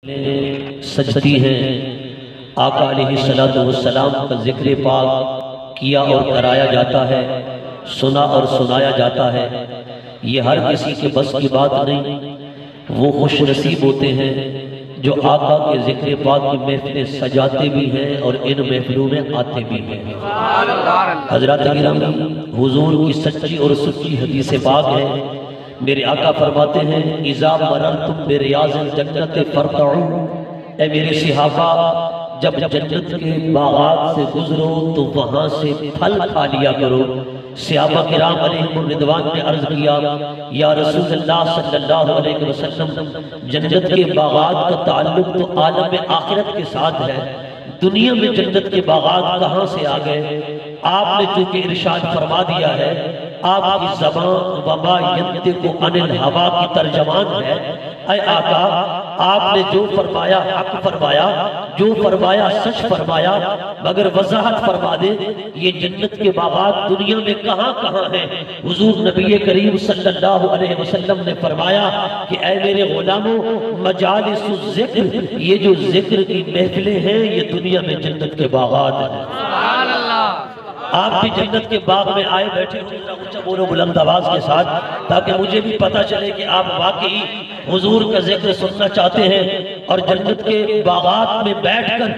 سجتی ہیں آقا علیہ السلام کا ذکر پاک کیا اور کرایا جاتا ہے، سنا اور سنایا جاتا ہے۔ یہ ہر کسی کے بس کی بات نہیں، وہ خوش نصیب ہوتے ہیں جو آقا کے ذکر پاک کی محفلیں سجاتے بھی ہیں اور ان محفلوں میں آتے بھی ہیں۔ حضرات گرامی، حضور کی سچی اور سچی حدیث پاک ہے۔ میرے آقا فرماتے ہیں اذا مررتم بریاض الجنت فرتعوا، اے میرے صحابہ جب جنت کے باغات سے گزرو تو وہاں سے پھل کھا لیا کرو۔ صحابہ کرام علیہم الرضوان نے عرض کیا یا رسول اللہ صلی اللہ علیہ وسلم، جنت کے باغات کا تعلق تو عالم آخرت کے ساتھ ہے، دنیا میں جنت کے باغات کہاں سے آ گئے؟ آپ نے چونکہ ارشاد فرما دیا ہے، آپ کی زبان وما ینطق عن الہوا کی ترجمان ہے۔ اے آقا آپ نے جو فرمایا حق فرمایا، جو فرمایا سچ فرمایا، مگر وضاحت فرما دے یہ جنت کے باغات دنیا میں کہاں کہاں ہیں؟ حضور نبی کریم صلی اللہ علیہ وسلم نے فرمایا کہ اے میرے غلاموں، مجالس الذکر، یہ جو ذکر کی محفلیں ہیں یہ دنیا میں جنت کے باغات ہیں۔ سبحان اللہ۔ آپ بھی جنت کے باغ میں آئے بیٹھے اونچا بولو بلند آواز کے ساتھ، تاکہ مجھے بھی پتا چلے کہ آپ واقعی حضور کا ذکر سننا چاہتے ہیں اور جنت کے باغات میں بیٹھ کر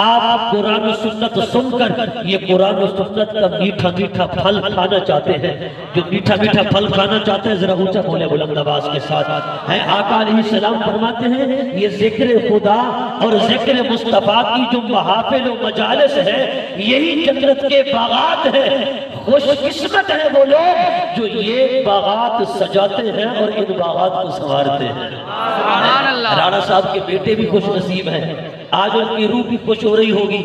آپ قرآن و سنت سن کر یہ قرآن و سنت کا میٹھا میٹھا پھل کھانا چاہتے ہیں۔ جو میٹھا میٹھا پھل کھانا چاہتے ہیں ذرا اونچا بولے بلند آواز کے ساتھ۔ آقا علیہ السلام فرماتے ہیں یہ ذکر خدا اور ذکر مصطفیٰ کی جو محافل و مجالس ہے یہی جنت کے باغات ہیں۔ خوش قسمت ہیں وہ لوگ جو یہ باغات سجاتے ہیں اور ان باغات کو سنوارتے ہیں۔ رانا صاحب کے بیٹے بھی خوش نصیب ہیں، آج ان کی روح بھی خوش ہو رہی ہوگی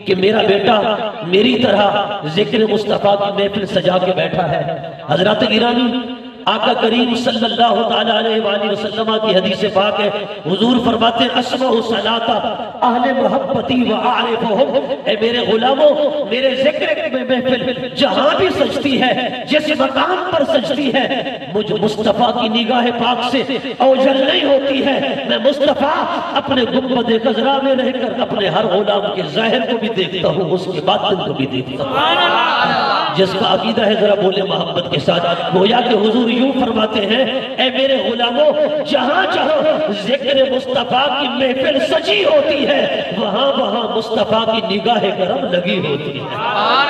کہ میرا بیٹا میری طرح ذکر مصطفیٰ کی محفل سجا کے بیٹھا ہے۔ حضرات گرامی، آقا کریم صلی اللہ تعالیٰ علیہ وآلہ وسلم کی حدیث پاک ہے، حضور فرماتے ہیں اسمع صلاۃ اہل محبتی وعارفہم، اے میرے غلاموں میرے ذکر میں محفل جہاں بھی سجتی ہے، جس مقام پر سجتی ہے، مجھ مصطفیٰ کی نگاہ پاک سے اوجل نہیں ہوتی ہے۔ میں مصطفیٰ اپنے گنبد خضرا میں رہ کر اپنے ہر غلام کے ظاہر کو بھی دیکھتا ہوں، اس کے باطن کو بھی دیکھتا ہوں۔ جس کا عقیدہ ہے ذرا بولے محبت کے ساتھ، گویا کہ حضور یوں فرماتے ہیں اے میرے غلاموں جہاں جہاں ذکر مصطفیٰ کی محفل سجی ہوتی ہے وہاں وہاں مصطفیٰ کی نگاہ کرم لگی ہوتی ہے،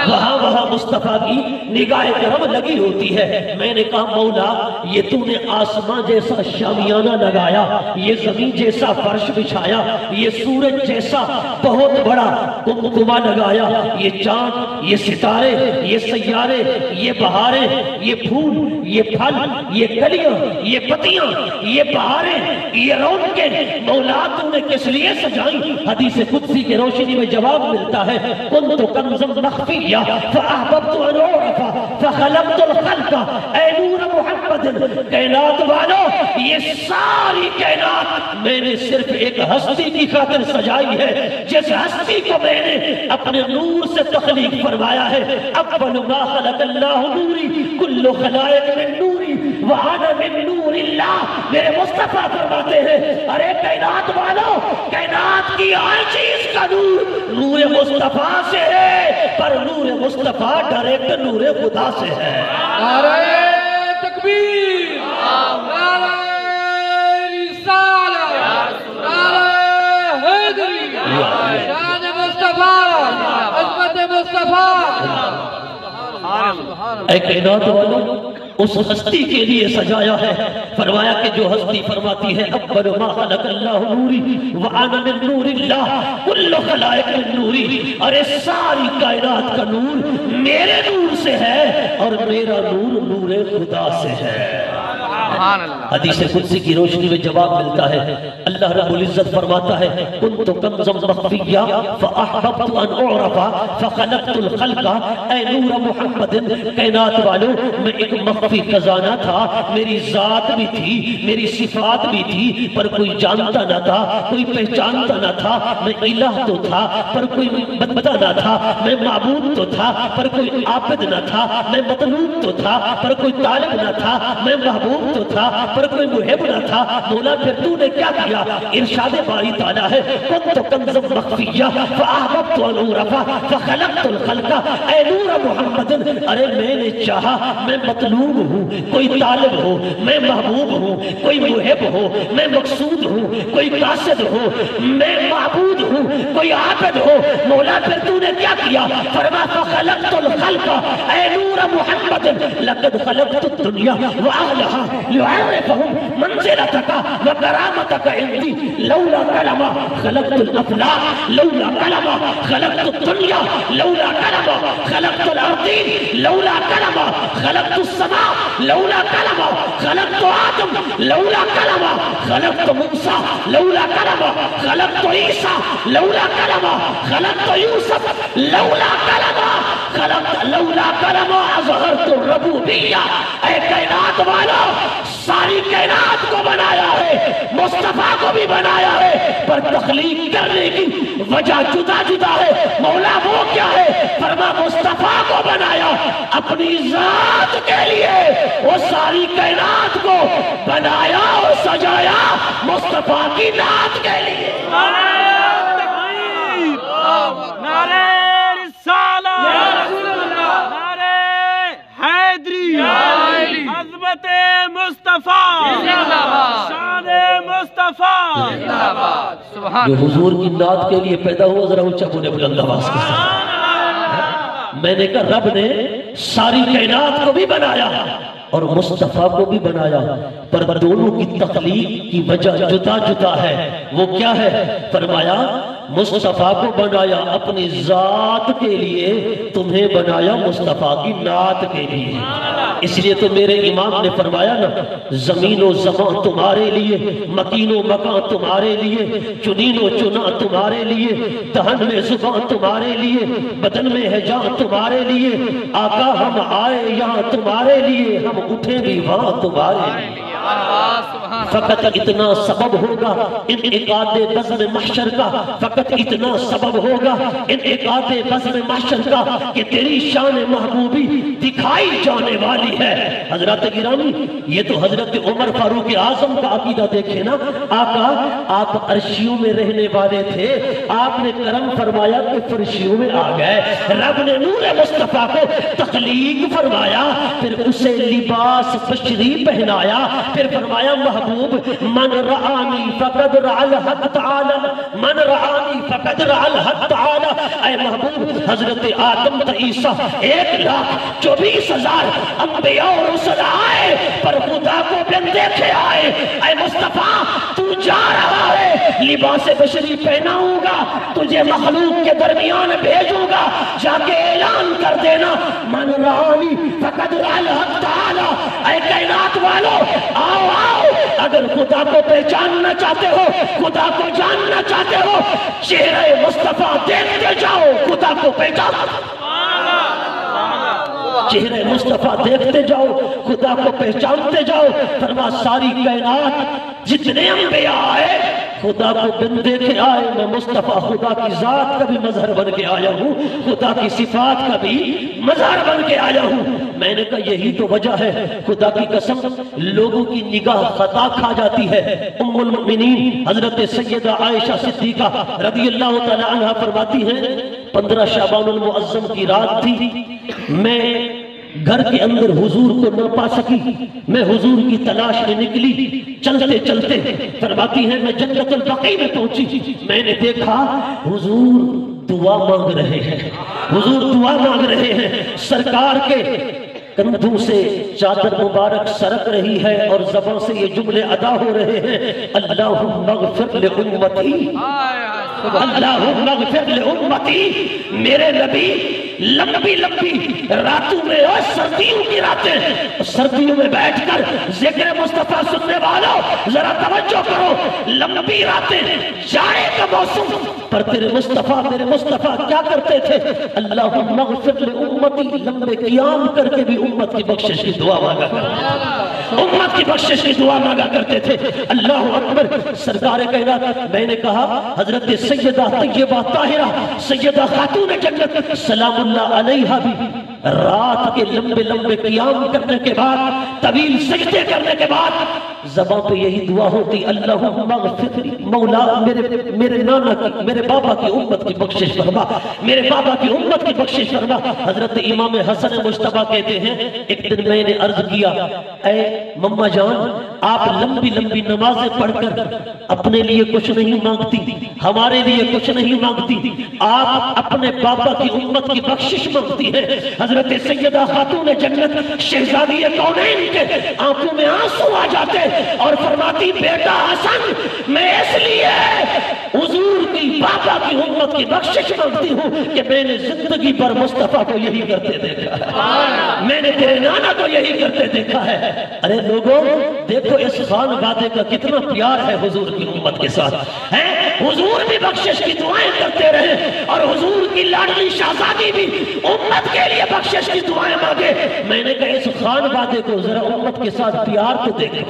وہاں وہاں مصطفیٰ کی نگاہ کرم لگی ہوتی ہے۔ میں نے کہا مولا یہ تو نے آسمان جیسا شامیانہ لگایا، یہ زمین جیسا فرش بچھایا، یہ سورج جیسا بہت بڑا کمکمہ لگایا، یہ چاند، یہ ستارے، یہ سیارے، یہ بہاریں، یہ پھول، یہ پھل، یہ کلیاں، یہ پتیاں، یہ بہاریں، یہ رونقیں، مولا تو نے کس لیے سجائیں؟ حدیث قدسی کے روشنی میں جواب ملتا ہے کنت کنزا مخفیا فاحببت ان اعرف فخلقت الخلق، اے نور محمد کائنات والو یہ ساری کائنات میں نے صرف ایک ہستی کی خاطر سجائی ہے، جس ہستی کو میں نے اپنے نور سے تخلیق فرمایا ہے۔ اول ما خلق اللہ نوری کل خلائق من نوری وَأَنَا مِن نُورِ اللَّهِ، میرے مصطفیٰ فرماتے ہیں ارے کائنات والو، کائنات کی ہر چیز کا نور نور مصطفیٰ سے ہے، پر نور مصطفیٰ ڈائریکٹ نور خدا سے ہے۔ نعرہ تکبیر، نعرہ رسالت، نعرہ حیدری، شان مصطفیٰ، عظمت مصطفیٰ۔ اے کائنات والو اس ہستی کے لیے سجایا ہے، فرمایا کہ جو ہستی فرماتی ہے اول ما خلق اللہ نوری وانا من نور اللہ کل خلائق من نوری، اور اس ساری کائنات کا نور میرے نور سے ہے اور میرا نور نور خدا سے ہے۔ حدیث قدسی کی روشنی میں جواب ملتا ہے، اللہ رب العزت فرماتا ہے کنت کنزا مخفیا فاحببت ان اعرف فخلقت الخلق، اے نور محمد کائنات والو میں ایک مخفی خزانہ تھا، میری ذات بھی تھی، میری صفات بھی تھی، پر کوئی جانتا نہ تھا، کوئی پہچانتا نہ تھا۔ میں الہ تو تھا پر کوئی بندہ نہ تھا، میں معبود تو تھا پر کوئی عابد نہ تھا، میں مطلوب تو تھا پر کوئی طالب نہ تھا، میں محبوب تو تھا پر کوئی محب نہ تھا، مولا پھر تو نے کیا کیا؟ ارشاد باری تعالیٰ ہے کنت کنزا مخفیہ فاحببت ان اعرف فخلقت الخلق، اے نور محمد، ارے میں نے چاہا میں مطلوب ہوں، کوئی طالب ہو، میں محبوب ہوں، کوئی محب ہو، میں مقصود ہوں، کوئی قاصد ہو، میں معبود ہوں، کوئی عابد ہو، مولا پھر تو نے کیا کیا؟ فرما فخلقت الخلق، اے نور محمد لقد خلقت الدنیا واہلها لأعرفهم منزلتك وكرامتك عندي، لولا كلمة خلقت الافلاک، لولا كلمة خلقت الدنیا، لولا كلمة خلقت الارضین، لولا كلمة خلقت السماء، لولا كلمة خلقت آدم، لولا كلمة خلقت موسى، لولا كلمة خلقت عیسیٰ، لولا كلمة خلقت یوسف، لولا كلمة خلقت، لولا كلمة اظہرت الربوبیہ۔ اے کائنات والا، ساری کائنات کو بنایا ہے، مصطفیٰ کو بھی بنایا ہے، پر تخلیق کرنے کی وجہ جدا جدا ہے۔ مولا وہ کیا ہے؟ فرما مصطفیٰ کو بنایا اپنی ذات کے لیے، وہ ساری کائنات کو بنایا اور سجایا مصطفیٰ کی ذات کے لیے۔ نعرہ تکبیر، نعرہ رسالت، نعرہ حیدری، عظمت مصطفیٰ، شان مصطفیٰ، جو حضور کی نعت کے لیے پیدا ہوا، ذرا اونچا بولے بلند آواز کے ساتھ۔ میں نے کہا رب نے ساری کائنات کو بھی بنایا اور مصطفیٰ کو بھی بنایا، پر دونوں کی تخلیق کی وجہ جدا جدا ہے۔ وہ کیا ہے؟ فرمایا مصطفیٰ کو بنایا اپنی ذات کے لیے، تمہیں بنایا مصطفیٰ کی نعت کے لیے۔ اس لیے تو میرے امام نے فرمایا نا، زمین و زمان تمہارے لیے، مکین و مکان تمہارے لیے، چنین و چنا تمہارے لیے، دہن میں زبان تمہارے لیے، بدن میں ہے جان تمہارے لیے، آقا ہم آئے یہاں تمہارے لیے، ہم اٹھے بھی وہاں تمہارے لیے۔ فقط اتنا سبب ہوگا انعقاد بزم محشر کا، فقط اتنا سبب ہوگا انعقاد بزم محشر کا کہ تیری شان محبوبی دکھائی جانے والی ہے۔ حضرات گرامی، یہ تو حضرت عمر فاروق اعظم کا عقیدہ دیکھیں نا۔ آقا آپ عرشیوں میں رہنے والے تھے، آپ نے کرم فرمایا کہ فرشیوں میں آ گئے۔ رب نے نور مصطفیٰ کو تخلیق فرمایا، پھر اسے لباس بشری پہنایا، پھر فرمایا محبوب من رآنی فقد رأى الحق تعالی، من رآنی فقد رأى الحق تعالی۔ اے محبوب، حضرت آدم تا عیسیٰ 1,24,000 انبیاء اور رسل آئے، پر خدا کو بن دیکھے آئے۔ اے مصطفیٰ، تو جا رہا ہے، لباس بشری پہناؤں گا، تجھے مخلوق کے درمیان بھیجوں گا، جا کے اعلان کر دینا من رآنی فقد رأى الحق تعالی۔ اے کائنات والو، آؤ آؤ، اگر خدا کو پہچاننا چاہتے ہو، خدا کو جاننا چاہتے ہو، چہرے مصطفیٰ دیکھتے جاؤ، خدا کو پہچانو۔ چہرے مصطفیٰ دیکھتے جاؤ، خدا کو پہچانتے جاؤ۔ فرما ساری کائنات جتنے انبیاء آئے، خدا کو بن دیکھے آئے۔ میں مصطفیٰ خدا کی ذات کا بھی مظہر بن کے آیا ہوں، خدا کی صفات کا بھی مظہر بن کے آیا ہوں۔ میں نے کہا یہی تو وجہ ہے، خدا کی قسم لوگوں کی نگاہ خطا کھا جاتی ہے۔ ام المؤمنین حضرت سیدہ عائشہ صدیقہ رضی اللہ تعالی عنہ فرماتی ہیں 15 شعبان المعظم کی رات تھی، میں گھر کے اندر حضور کو نہ پا سکی، میں حضور کی تلاش میں نکلی، چلتے چلتے فرماتی ہیں میں جنت البقیع میں پہنچی، میں نے دیکھا حضور دعا مانگ رہے ہیں، حضور دعا مانگ رہے ہیں، سرکار کے کندھوں سے چادر مبارک سرک رہی ہے اور زبان سے یہ جملے ادا ہو رہے ہیں، اللہم اغفر لامتی، اللہم اغفر لامتی۔ میرے نبی لمبی لمبی راتوں میں اور سردیوں کی راتیں، سردیوں میں بیٹھ کر ذکر مصطفیٰ سننے والوں ذرا توجہ کرو، لمبی راتیں، جاڑے کا موسم، پر تیرے مصطفیٰ کیا کرتے تھے؟ اللہم اغفر لامتی، لمبے قیام کر کے بھی امت کی بخشش کی دعا مانگا کرتے، امت کی بخشش کی دعا مانگا کرتے تھے۔ اللہ اکبر، سرکار کائنات۔ میں نے کہا حضرت سیدہ طیبہ طاہرہ سیدہ خاتون جنت سلام اللہ علیہا بھی رات کے لمبے لمبے قیام کرنے کے بعد، طویل سجدے کرنے کے بعد زبان پہ یہی دعا ہوتی، اللہم اغفر لی، مولا میرے نانا کی، میرے بابا کی امت کی بخشش فرما، میرے بابا کی امت کی بخشش فرما۔ حضرت امام حسن مجتبیٰ کہتے ہیں ایک دن میں نے عرض کیا، اے مما جان، آپ لمبی لمبی نمازیں پڑھ کر اپنے لیے کچھ نہیں مانگتی، ہمارے لیے کچھ نہیں مانگتی، آپ اپنے بابا کی امت کی بخشش مانگتی ہیں۔ حضرت سیدہ خاتون جنت شہزادی کونین کے آنکھوں میں آنسو آ جاتے اور فرماتی، بیٹا حسن، میں اس لیے حضور کی بابا کی امت کی بخشش مانگتی ہوں کہ میں نے زندگی پر مصطفیٰ کو یہی کرتے دیکھا ہے، میں نے تیرے نانا کو یہی کرتے دیکھا ہے۔ ارے لوگوں دیکھو اس خان بادے کا کتنا پیار ہے حضور کی امت کے ساتھ، حضور بھی بخشش کی دعائیں کرتے رہے اور حضور کی لاڈلی شہزادی بھی امت کے لیے بخشش کی دعائیں مانگے۔ میں نے کہا اس خان بادے کو ذرا امت کے ساتھ پیار تو دیکھو،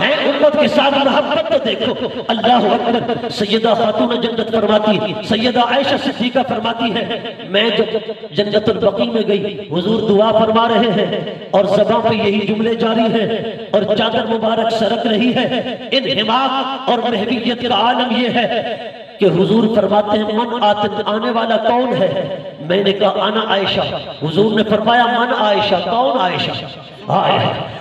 امت کے ساتھ محبت تو دیکھو۔ اللہ اکبر۔ سیدہ خاتون جنت فرماتی، سیدہ عائشہ صدیقہ فرماتی ہے، میں جب جنت البقیع میں گئی، حضور دعا فرما رہے ہیں اور زبان پہ یہی جملے جاری ہیں اور چادر مبارک سرک رہی ہے۔ انہماک اور محبیت کا عالم یہ ہے کہ حضور فرماتے ہیں، من آنے والا کون ہے؟ میں نے کہا انا عائشہ۔ حضور نے فرمایا من عائشہ، کون عائشہ؟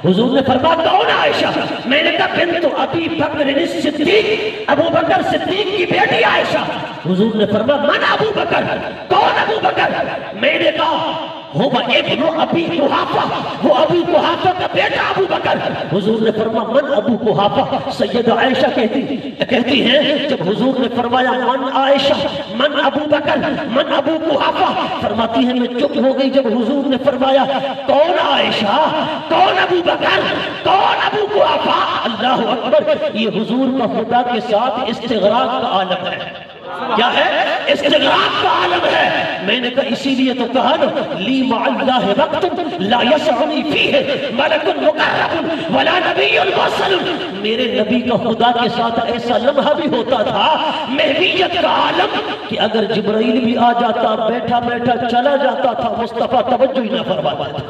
حضور نے فرمایا کون عائشہ؟ میں نے کہا بنت ابی بکر صدیق، ابو بکر صدیق کی بیٹی عائشہ۔ حضور نے فرمایا من ابو بکر، کون ابو بکر؟ میں نے کہا ہوا ابن ابی قحافہ، وہ ابو قحافہ کا بیٹا ابو بکر۔ حضور نے فرمایا من ابو قحافہ۔ سیدہ عائشہ کہتی ہیں جب حضور نے فرمایا من عائشہ، من ابو بکر، من ابو قحافہ، فرماتی ہیں میں چپ ہو گئی جب حضور نے فرمایا کون عائشہ، کون ابو بکر، کون ابو قحافہ۔ اللہ اکبر۔ یہ حضور کا خدا کے ساتھ استغراق کا عالم ہے۔ کیا ہے؟ استغراق کا عالم ہے۔ میں نے کہا اسی لیے تو کہا نا، لی مع اللہ وقت لا یسعنی فیہ ملک مقرب ولا نبی مرسل۔ میرے نبی کا خدا کے ساتھ ایسا لمحہ بھی ہوتا تھا، محبیت کا عالم، کہ اگر جبرائیل بھی آ جاتا بیٹھا بیٹھا چلا جاتا تھا، مصطفیٰ توجہ ہی نہ فرماتے تھے،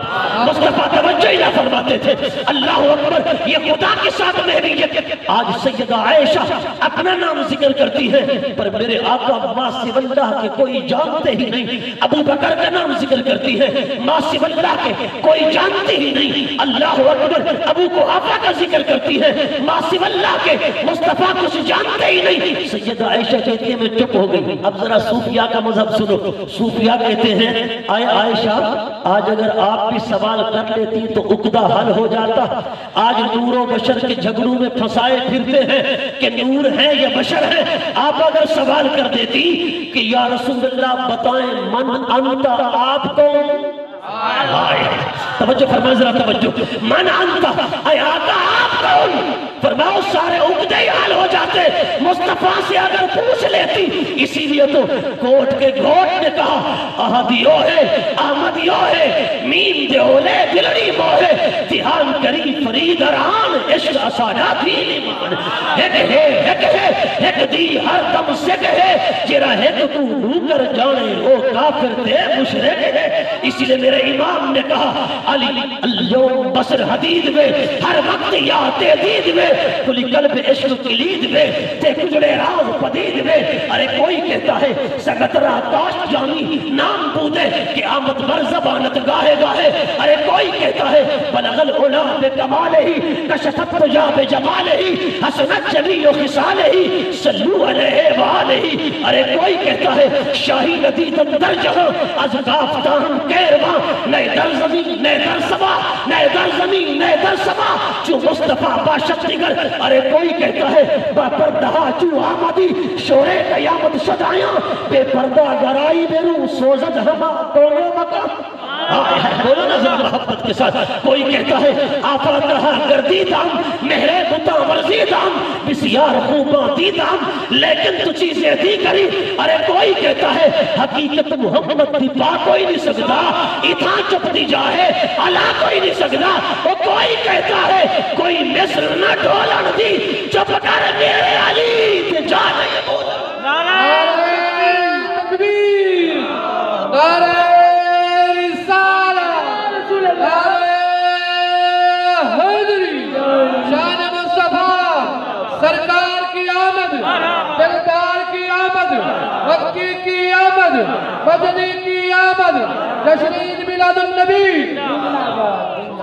مصطفیٰ توجہ ہی نہ فرماتے تھے۔ اللہ اکبر۔ یہ خدا کے ساتھ محبیت۔ آج سیدہ عائشہ اپنا نام ذکر کرتی ہے پر میرے آقا ماں سو اللہ کے کوئی جانتے ہی نہیں۔ ابو بکر کا نام ذکر کرتی ہے، ماں سو اللہ کے کوئی جانتے ہی نہیں۔ اللہ اکبر۔ ابو قحافہ کا ذکر کرتی ہے، ماں سو اللہ کے مصطفیٰ کچھ جانتے ہی نہیں۔ سیدہ عائشہ کہتی ہے میں چپ ہو گئی۔ اب ذرا صوفیاء کا مذہب سنو۔ صوفیاء کہتے ہیں اے عائشہ، آج اگر آپ بھی سوال کر لیتی تو عقدہ حل ہو جاتا۔ آج نور و بشر کے جھگڑوں میں پھنسائے پھرتے ہیں کہ نور ہے یا بشر ہے۔ آپ اگر سوال کر دیتی کہ یا رسول اللہ بتائیں من انت، آپ کون؟ توجہ فرمائیں ذرا توجہ۔ من انت، اے آقا آپ کون؟ فرماؤ سارے عقدے حل ہو جاتے مصطفیٰ سے اگر پوچھ لیتی۔ اسی لیے تو کوٹ کے گھوٹ نے کہا احدیو ہے احمدیو ہے میم دیولے دلڑی موہے تیہان کری فرید اران عشق اسانا بھی لیمان۔ ایک ہے ایک دی ہر دم سک ہے جرا ایک تو نوکر جانے وہ کافر دے مشرک ہے۔ اسی لیے میرے امام نے کہا علی اليوم بصر حدید میں ہر وقت یا تیدید میں کلی قلب عشق کلید میں تے کجڑے راز پدید میں۔ ارے کوئی کہتا ہے سگترہ کاش جانی نام بودے کہ آمد بر زبانت گاہے گاہے۔ ارے کوئی کہتا ہے بلغ العلا بکمالہ کشفت جا بجمالہ حسنت جمیع خصالہ صلو علیہ وآلہ۔ ارے کوئی کہتا ہے شاہی ندی در جہاں از گافتان کیرواں نئے در زمین نئے در سما نئے در زمین نئے در سما جو مصطفیٰ باشد دیگر۔ ارے کوئی کہتا ہے با پردہ جو آمدی شورے قیامت شدایاں بے پردہ گرائی بیرو سوزد ہما دونوں مقام۔ بولو نا ذرا محبت کے ساتھ۔ کوئی کہتا ہے آفات رہا گردی دام مہرے بتا ورزی دام بسیار خوباں دی دام لیکن تو چیزیں دی کری۔ ارے کوئی کہتا ہے حقیقت محمد دی پا کوئی نہیں سکتا اتھا چپ دی جاہے علا کوئی نہیں سکتا۔ وہ کوئی کہتا ہے کوئی مصر نہ ڈولن دی چپ کر میرے علی تے جا نہیں بولا۔ نعرہ تکبیر، نعرہ رسالہ۔ آمد مدنی کی آمد جشن عید میلاد النبی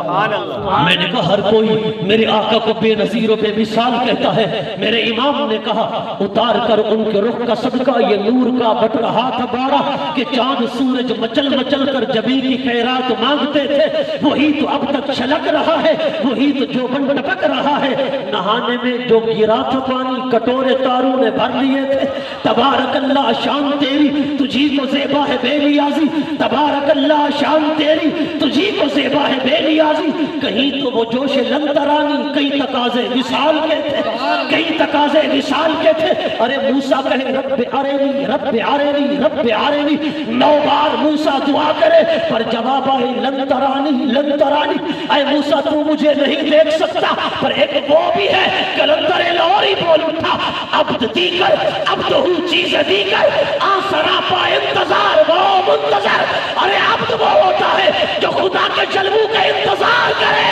میں نے کہا ہر کوئی میرے آقا کو بے نظیر و بے مثال کہتا ہے. میرے امام نے کہا اتار کر ان کے رخ کا صدقہ یہ نور کا بٹ رہا تھا بارہ کہ چاند سورج مچل مچل کر جبی کی خیرات مانگتے تھے. وہی تو اب تک چھلک رہا ہے, وہی تو جو بن ٹپک رہا ہے. نہانے میں جو گرا تھا پانی کٹورے تاروں نے بھر لیے تھے. تبارک اللہ شان تیری تجھی کو زیبا ہے بے نیازی. تبارک اللہ شان تیری تجھی کو زیبا ہے بے نیازی. کہیں تو وہ جوش لنترانی, کئی تقاضے وصال کے تھے, کئی تقاضے وصال کے تھے. ارے موسیٰ کہے رب ارینی رب ارینی رب ارینی, 9 بار موسیٰ دعا کرے پر جواب آئے لنترانی لنترانی. اے موسیٰ تو مجھے نہیں دیکھ سکتا, پر ایک وہ بھی ہے کلندر لوری بول اٹھا عبد دیگر عبد ہو چیز دیگر آسرا پا انتظار وہ منتظر. ارے عبد وہ ہوتا ہے جو خدا کے جلووں کا انتظار کرے,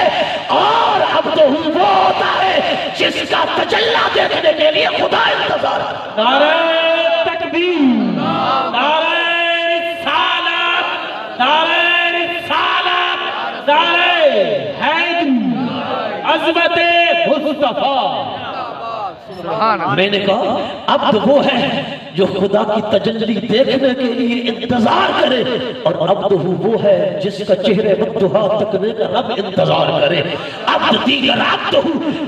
اور عبد وہ ہوتا ہے جس کا تجلی دیکھنے کے لیے خدا انتظار کرے. نعرہ تکبیر, نعرہ رسالت, نعرہ رسالت, نعرہ حیدری, عظمت مصطفیٰ. میں نے کہا عبد وہ ہے جو خدا کی تجلی دیکھنے کے لیے انتظار کرے, اور عبد وہ ہے جس کا چہرے بدھا تکنے کا رب انتظار کرے. عبد دیگر عبد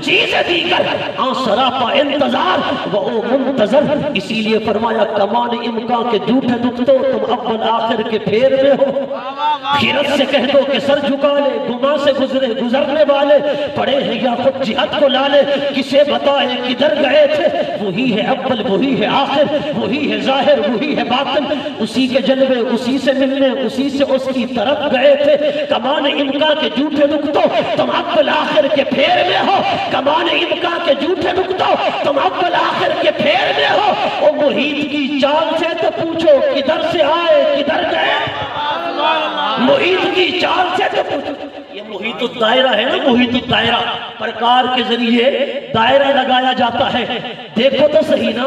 چیز دیگر آسراپا انتظار وہ منتظر. اسی لیے فرمایا کمان امکان کے جھوٹے نکتو تم اول آخر کے پھیر میں ہو. خیرت سے کہہ دو کہ سر جھکا لے, گما سے گزرے گزرنے والے پڑے ہیں یا خود جہاد کو لالے. کسے بتائے کدھر گئے تھے, وہی ہے اول وہی ہے آخر, وہی ہے ظاہر وہی ہے باطن. اسی کے جلوے اسی سے ملنے اسی سے اس کی طرف گئے تھے. کمان امکان کے جھوٹے نکتو تم اول آخر کے پھیر میں ہو. کمان امکان کے جھوٹے نکتو تم اول آخر کے پھیر میں ہو. او محیط کی چال سے تو پوچھو کدھر سے آئے کدھر گئے. محیط کی چال سے تو پوچھو. یہ محیط الدائرہ ہے نا, محیط الدائرہ پرکار کے ذریعے دائرہ لگایا جاتا ہے. دیکھو تو صحیح نا,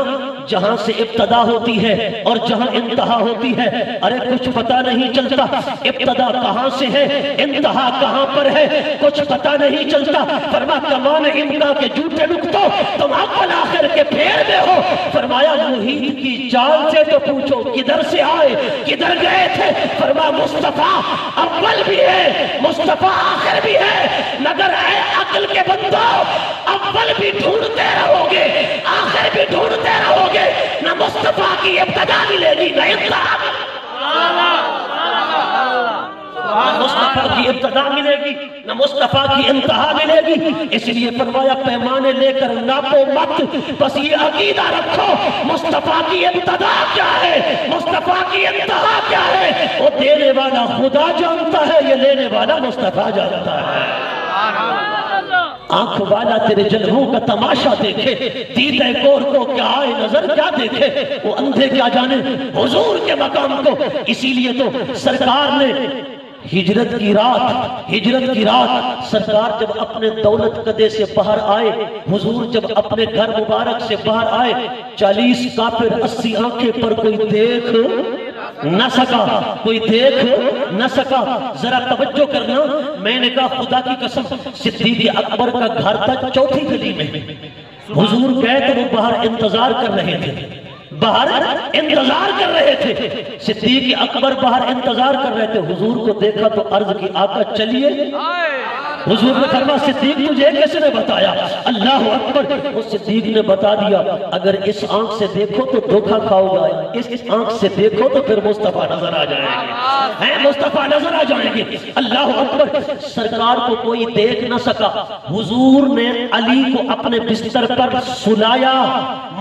جہاں سے ابتدا ہوتی ہے اور جہاں انتہا ہوتی ہے. ارے کچھ پتہ نہیں چلتا ابتدا کہاں سے ہے انتہا کہاں پر ہے, کچھ پتہ نہیں چلتا. فرما کمان امکان کے جھوٹے نکتو تم اول آخر کے پھیر میں ہو. فرمایا محیط کی چال سے تو پوچھو کدھر سے آئے کدھر گئے تھے. فرما مصطفیٰ اول بھی ہے مصطفیٰ آخر بھی ہے, مگر اے عقل کے بندو اول بھی ڈھونڈتے رہو گے آخر بھی ڈھونڈتے رہو گے. نہ مصطفیٰ کی ابتدا ملے گی نہ انتہا. مصطفیٰ کی ابتدا ملے گی نہ مصطفیٰ کی انتہا ملے گی. اس لیے فرمایا پیمانے لے کر ناپو مت, بس یہ عقیدہ رکھو مصطفیٰ کی ابتدا کیا ہے مصطفیٰ کی انتہا کیا ہے. وہ دینے والا خدا جانتا ہے, یہ لینے والا مصطفیٰ جانتا ہے. آنکھ والا تیرے جلووں کا تماشا دیکھے, دیدہ کور کو کیا آئے نظر کیا دیکھے, وہ اندھے کیا جانے حضور کے مقام کو. اسی لیے تو سرکار نے ہجرت کی رات سرکار جب اپنے دولت قدے سے باہر آئے, حضور جب اپنے گھر مبارک سے باہر آئے, 40 کافر 80 آنکھیں پر کوئی دیکھ نہ سکا, کوئی دیکھ نہ سکا. ذرا توجہ کرنا, میں نے کہا خدا کی قسم صدیق اکبر کا گھر تھا 4تھی گلی میں. حضور گئے تو وہ باہر انتظار کر رہے تھے, باہر انتظار کر رہے تھے. صدیق اکبر باہر انتظار کر رہے تھے. حضور کو دیکھا تو عرض کی آقا چلیے. حضور نے فرمایا صدیق تجھے کس نے بتایا؟ اللہ اکبر. وہ صدیق نے بتا دیا اگر اس آنکھ سے دیکھو تو دھوکہ کھاؤ گا, اس آنکھ سے دیکھو تو پھر مصطفیٰ نظر آ جائیں گے, مصطفیٰ نظر آ جائیں گے. اللہ اکبر. سرکار کو کوئی دیکھ نہ سکا. حضور نے علی کو اپنے بستر پر سلایا,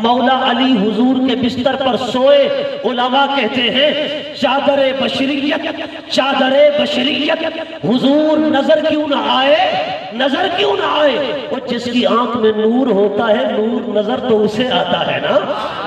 مولا علی حضور کے بستر پر سوئے. علماء کہتے ہیں چادر بشریت حضور نظر کیوں نہ آئے, نظر کیوں نہ آئے؟ وہ جس کی آنکھ میں نور ہوتا ہے نور نظر تو اسے آتا ہے نا.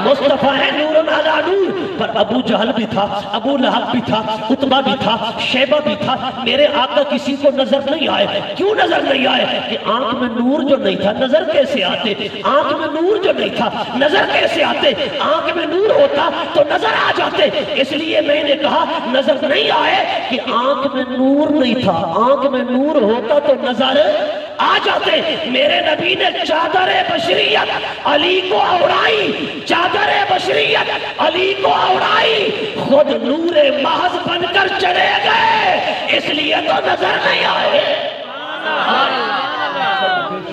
مصطفیٰ ہے نور علی نور. پر ابو جہل بھی تھا، ابو لہب بھی تھا، عتبہ بھی تھا، شیبہ بھی تھا. میرے آقا کسی کو نظر نہیں آئے. کیوں نظر نہیں آئے؟ کہ آنکھ میں نور جو نہیں تھا نظر کیسے آتے؟ آنکھ میں نور جو نہیں تھا نظر کیسے آتے؟ آنکھ میں نور ہوتا تو نظر آ جاتے. اس لیے میں نے کہا نظر نہیں آئے کہ آنکھ میں نور نہیں تھا. آنکھ میں نور ہوتا تو نظر آ جاتے. میرے نبی نے چادر بشریت علی کو اوڑائی، چادر بشریت علی کو اوڑائی، خود نور محض بن کر چلے گئے، اس لیے تو نظر نہیں آئے.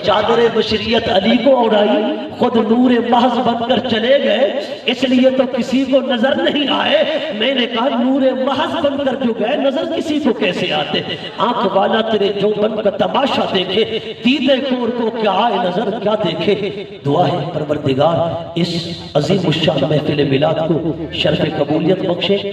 چادر بشریت علی کو اوڑائی، خود نور محض بن کر چلے گئے، اس لیے تو کسی کو نظر نہیں آئے. میں نے کہا نور محض بن کر جو گئے نظر کسی کو کیسے آتے؟ آنکھ والا تیرے جو بن کا تماشا دیکھے، دیدے کور کو کیا آئے نظر کیا دیکھے. دعا ہے پروردگار اس عظیم الشان محفل میلاد کو شرف قبولیت بخشے.